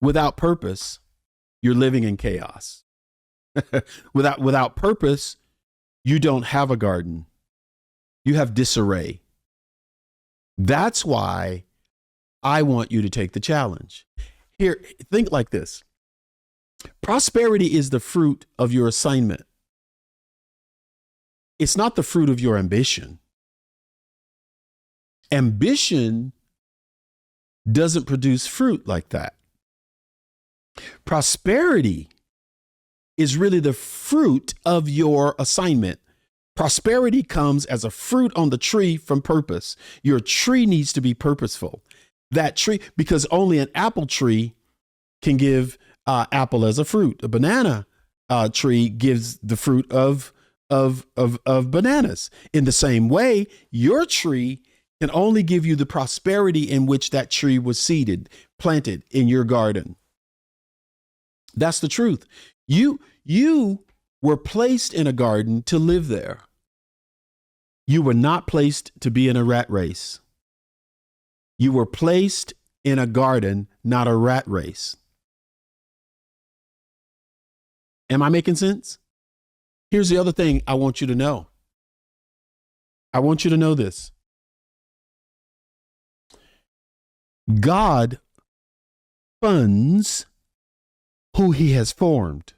Without purpose, you're living in chaos. Without purpose, you don't have a garden. You have disarray. That's why I want you to take the challenge. Here, think like this. Prosperity is the fruit of your assignment. It's not the fruit of your ambition. Ambition doesn't produce fruit like that. Prosperity is really the fruit of your assignment. Prosperity comes as a fruit on the tree from purpose. Your tree needs to be purposeful. That tree, because only an apple tree can give apple as a fruit. A banana tree gives the fruit of bananas. In the same way, your tree can only give you the prosperity in which that tree was seeded, planted in your garden. That's the truth. You were placed in a garden to live there. You were not placed to be in a rat race. You were placed in a garden, not a rat race. Am I making sense? Here's the other thing I want you to know. I want you to know this. God funds who he has formed.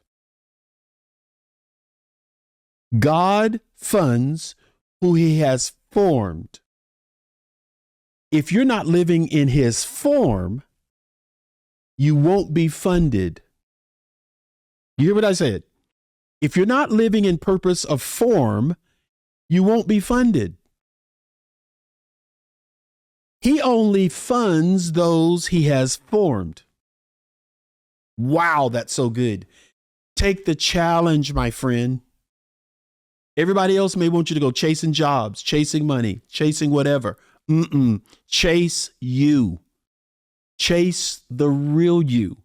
God funds who he has formed. If you're not living in his form, you won't be funded. You hear what I said? If you're not living in purpose of form, you won't be funded. He only funds those he has formed. Wow, that's so good. Take the challenge, my friend. Everybody else may want you to go chasing jobs, chasing money, chasing whatever. Chase you. Chase the real you.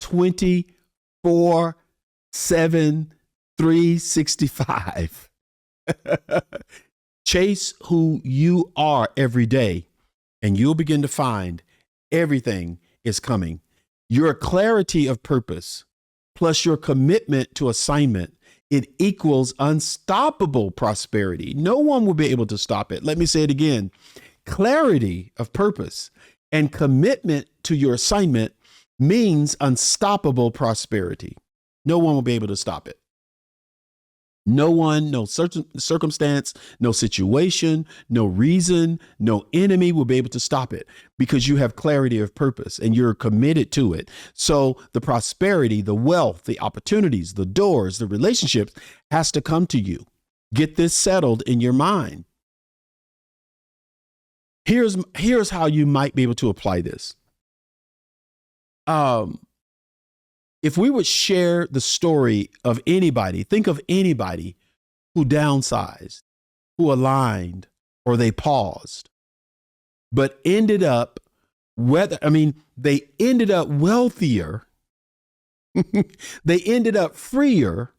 24/7, 365. Chase who you are every day, and you'll begin to find everything is coming. Your clarity of purpose plus your commitment to assignment, it equals unstoppable prosperity. No one will be able to stop it. Let me say it again. Clarity of purpose and commitment to your assignment means unstoppable prosperity. No one will be able to stop it. No one, no circumstance, no situation, no reason, no enemy will be able to stop it because you have clarity of purpose and you're committed to it. So the prosperity, the wealth, the opportunities, the doors, the relationships has to come to you. Get this settled in your mind. Here's how you might be able to apply this. If we would share the story of anybody, think of anybody who downsized, who aligned, or they paused, but ended up they ended up wealthier. They ended up freer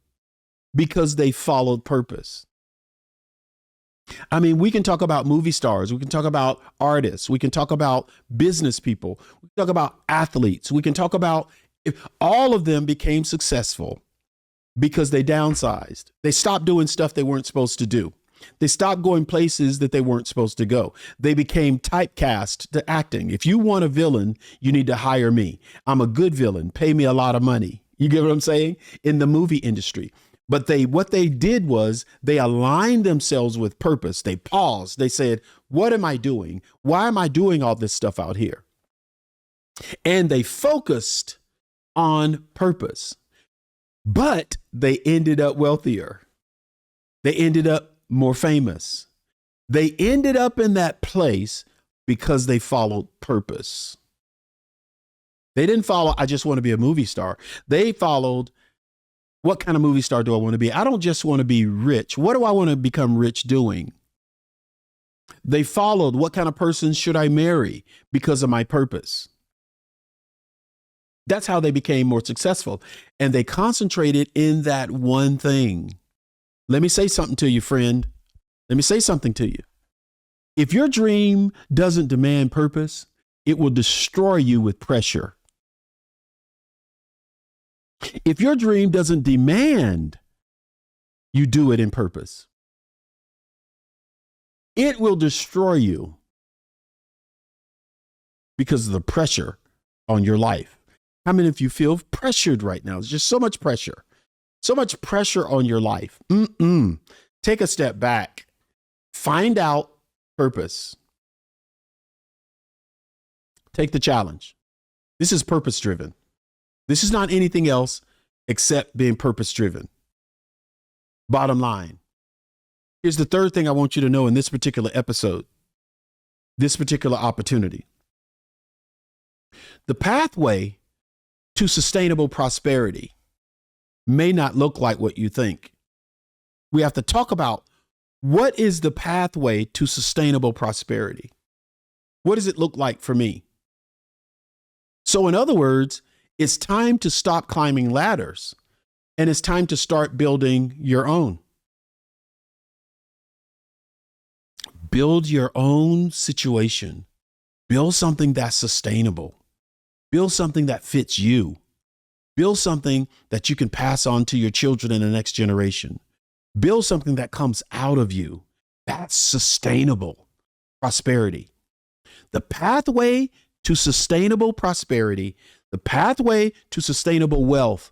because they followed purpose. I mean, we can talk about movie stars. We can talk about artists. We can talk about business people. We can talk about athletes. We can talk about if all of them became successful because they downsized. They stopped doing stuff they weren't supposed to do. They stopped going places that they weren't supposed to go. They became typecast to acting. If you want a villain, you need to hire me. I'm a good villain. Pay me a lot of money. You get what I'm saying? In the movie industry. But what they did was they aligned themselves with purpose. They paused. They said, what am I doing? Why am I doing all this stuff out here? And they focused on purpose. But they ended up wealthier. They ended up more famous. They ended up in that place because they followed purpose. They didn't follow, I just want to be a movie star. They followed, what kind of movie star do I want to be? I don't just want to be rich. What do I want to become rich doing? They followed, what kind of person should I marry because of my purpose? That's how they became more successful. And they concentrated in that one thing. Let me say something to you, friend. Let me say something to you. If your dream doesn't demand purpose, it will destroy you with pressure. If your dream doesn't demand you do it in purpose, it will destroy you because of the pressure on your life. How many of you feel pressured right now? There's just so much pressure on your life. Take a step back, find out purpose. Take the challenge. This is purpose driven. This is not anything else except being purpose driven. Bottom line. Here's the third thing I want you to know in this particular episode, this particular opportunity. The pathway to sustainable prosperity may not look like what you think. We have to talk about what is the pathway to sustainable prosperity? What does it look like for me? So in other words, it's time to stop climbing ladders and it's time to start building your own. Build your own situation. Build something that's sustainable. Build something that fits you. Build something that you can pass on to your children in the next generation. Build something that comes out of you. That's sustainable prosperity. The pathway to sustainable prosperity, the pathway to sustainable wealth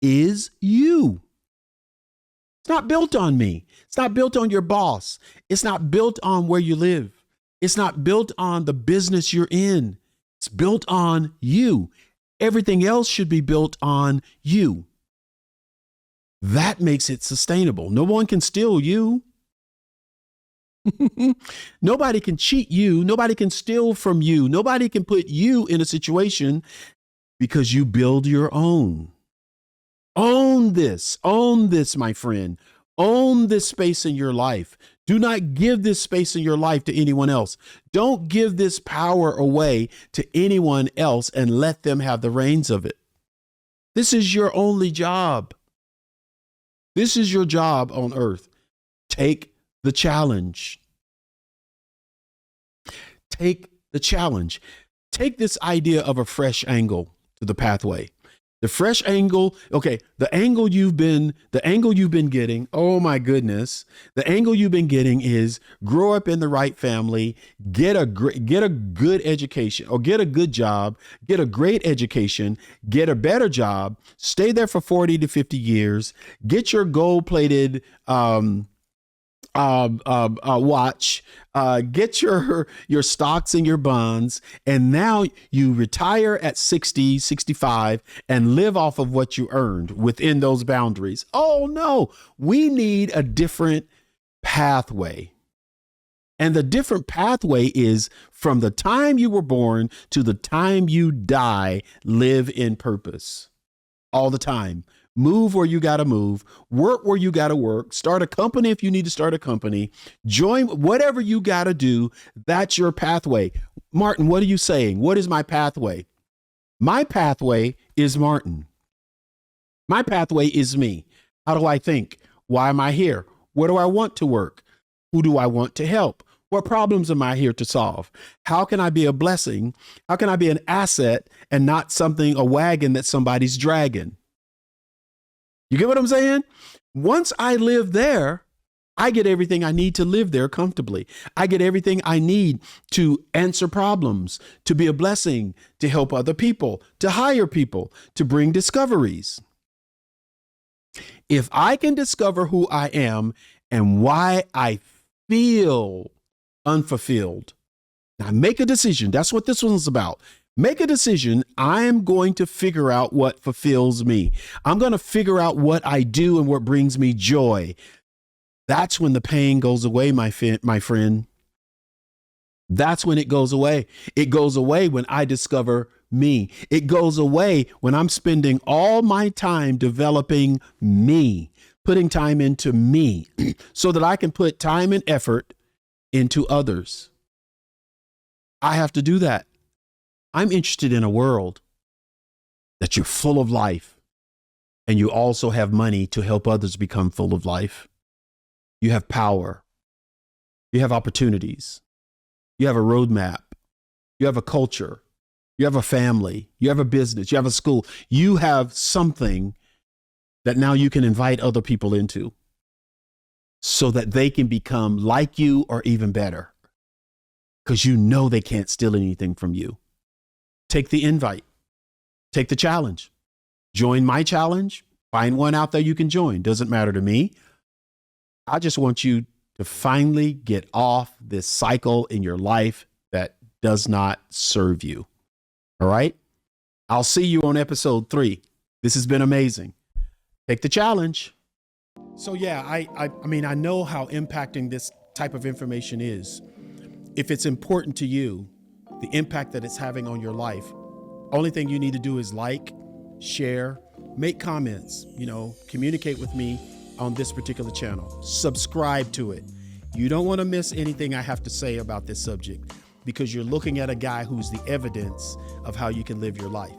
is you. It's not built on me. It's not built on your boss. It's not built on where you live. It's not built on the business you're in. It's built on you. Everything else should be built on you. That makes it sustainable. No one can steal you. Nobody can cheat you. Nobody can steal from you. Nobody can put you in a situation because you build your own. Own this, my friend. Own this space in your life. Do not give this space in your life to anyone else. Don't give this power away to anyone else and let them have the reins of it. This is your only job. This is your job on earth. Take the challenge. Take the challenge. Take this idea of a fresh angle to the pathway. The fresh angle, okay, the angle you've been getting, oh my goodness, the angle you've been getting is grow up in the right family, get a good education or get a good job, get a great education, get a better job, stay there for 40 to 50 years, get your gold-plated watch, get your stocks and your bonds, and now you retire at 60, 65 and live off of what you earned within those boundaries. Oh no, we need a different pathway. And the different pathway is from the time you were born to the time you die, live in purpose all the time. Move where you got to move, work where you got to work, start a company if you need to start a company, join whatever you got to do. That's your pathway. Martin, what are you saying? What is my pathway? My pathway is Martin. My pathway is me. How do I think? Why am I here? Where do I want to work? Who do I want to help? What problems am I here to solve? How can I be a blessing? How can I be an asset and not a wagon that somebody's dragging? You get what I'm saying? Once I live there, I get everything I need to live there comfortably. I get everything I need to answer problems, to be a blessing, to help other people, to hire people, to bring discoveries. If I can discover who I am and why I feel unfulfilled, now make a decision. That's what this one's about. Make a decision. I am going to figure out what fulfills me. I'm going to figure out what I do and what brings me joy. That's when the pain goes away, my friend. That's when it goes away. It goes away when I discover me. It goes away when I'm spending all my time developing me, putting time into me so that I can put time and effort into others. I have to do that. I'm interested in a world that you're full of life and you also have money to help others become full of life. You have power. You have opportunities. You have a roadmap. You have a culture. You have a family, you have a business, you have a school, you have something that now you can invite other people into so that they can become like you or even better, because you know they can't steal anything from you. Take the invite, take the challenge, join my challenge, find one out there you can join. Doesn't matter to me. I just want you to finally get off this cycle in your life that does not serve you. All right. I'll see you on episode 3. This has been amazing. Take the challenge. So yeah, I mean, I know how impacting this type of information is. If it's important to you, the impact that it's having on your life, only thing you need to do is like, share, make comments, communicate with me on this particular channel. Subscribe to it. You don't want to miss anything I have to say about this subject, because you're looking at a guy who's the evidence of how you can live your life.